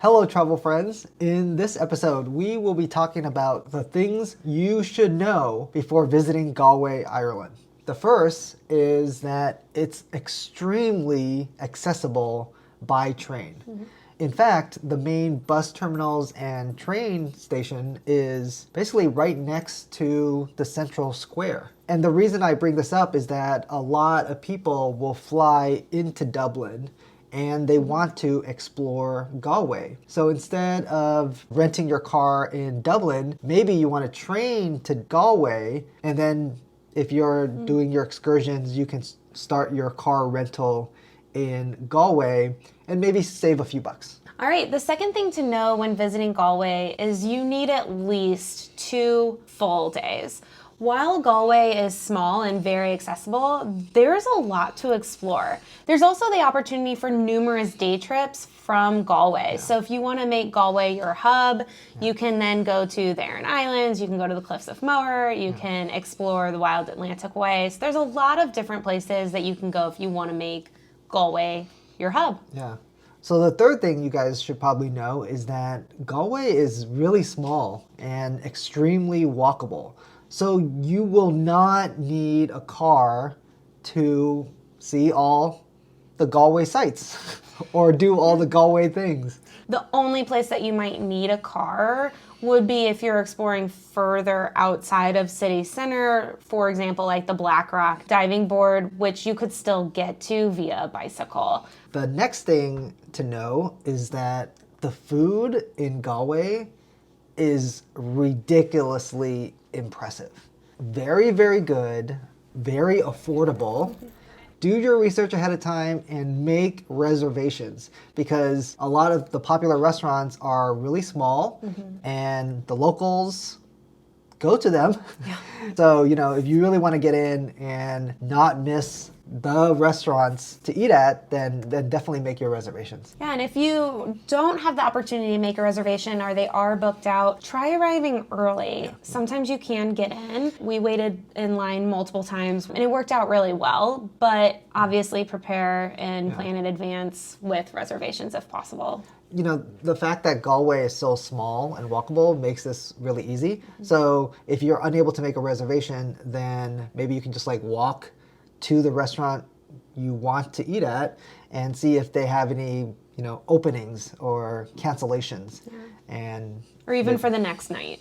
Hello, travel friends. In this episode, we will be talking about the things you should know before visiting Galway, Ireland. The first is that it's extremely accessible by train. In fact, the main bus terminals and train station is basically right next to the central square. And the reason I bring this up is that a lot of people will fly into Dublin and they want to explore Galway. So instead of renting your car in Dublin, maybe you want to train to Galway, and then if you're doing your excursions, you can start your car rental in Galway and maybe save a few bucks. All right, the second thing to know when visiting Galway is you need at least 2 full days. While Galway is small and very accessible, there's a lot to explore. There's also the opportunity for numerous day trips from Galway. So if you want to make Galway your hub, you can then go to the Aran Islands, you can go to the Cliffs of Moher, you can explore the Wild Atlantic Way. So there's a lot of different places that you can go if you want to make Galway your hub. Yeah. So the third thing you guys should probably know is that Galway is really small and extremely walkable. So you will not need a car to see all the Galway sights or do all the Galway things. The only place that you might need a car would be if you're exploring further outside of city center, for example, like the Blackrock diving board, which you could still get to via bicycle. The next thing to know is that the food in Galway is ridiculously impressive. Very, very good, very affordable. Do your research ahead of time and make reservations because a lot of the popular restaurants are really small and the locals go to them. Yeah. So, if you really want to get in and not miss the restaurants to eat at, then definitely make your reservations. Yeah, and if you don't have the opportunity to make a reservation or they are booked out, try arriving early. Yeah. Sometimes you can get in. We waited in line multiple times and it worked out really well, but obviously prepare and plan in advance with reservations if possible. The fact that Galway is so small and walkable makes this really easy. So if you're unable to make a reservation, then maybe you can just walk to the restaurant you want to eat at and see if they have any, openings or cancellations. Or even for the next night.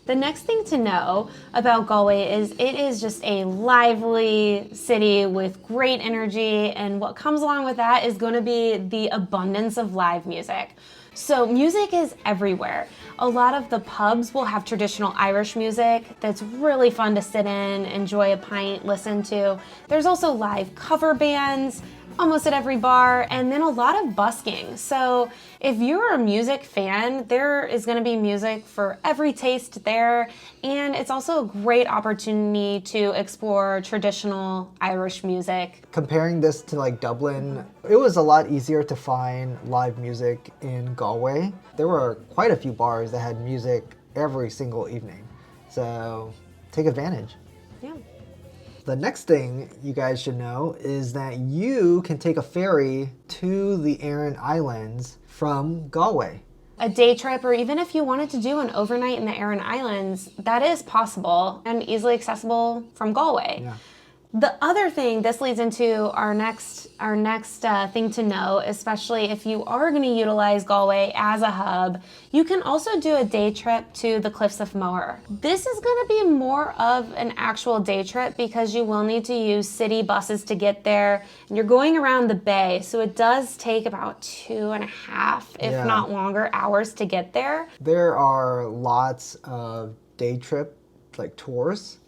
The next thing to know about Galway is it is just a lively city with great energy, and what comes along with that is going to be the abundance of live music. So music is everywhere. A lot of the pubs will have traditional Irish music that's really fun to sit in, enjoy a pint, listen to. There's also live cover bands almost at every bar, and then a lot of busking. So if you're a music fan, there is going to be music for every taste there, and it's also a great opportunity to explore traditional Irish music. Comparing this to Dublin, it was a lot easier to find live music in Galway. There were quite a few bars that had music every single evening, so take advantage. Yeah. The next thing you guys should know is that you can take a ferry to the Aran Islands from Galway. A day trip, or even if you wanted to do an overnight in the Aran Islands, that is possible and easily accessible from Galway. Yeah. The other thing, this leads into our next thing to know, especially if you are going to utilize Galway as a hub, you can also do a day trip to the Cliffs of Moher. This is going to be more of an actual day trip because you will need to use city buses to get there, and you're going around the bay, so it does take about 2.5, if not longer, hours to get there. There are lots of day trip tours.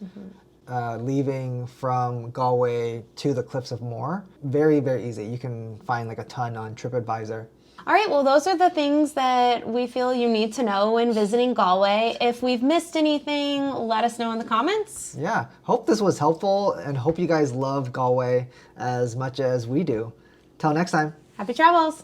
Leaving from Galway to the Cliffs of Moher. Very, very easy. You can find a ton on TripAdvisor. All right, well, those are the things that we feel you need to know when visiting Galway. If we've missed anything, let us know in the comments. Yeah, hope this was helpful and hope you guys love Galway as much as we do. Till next time. Happy travels.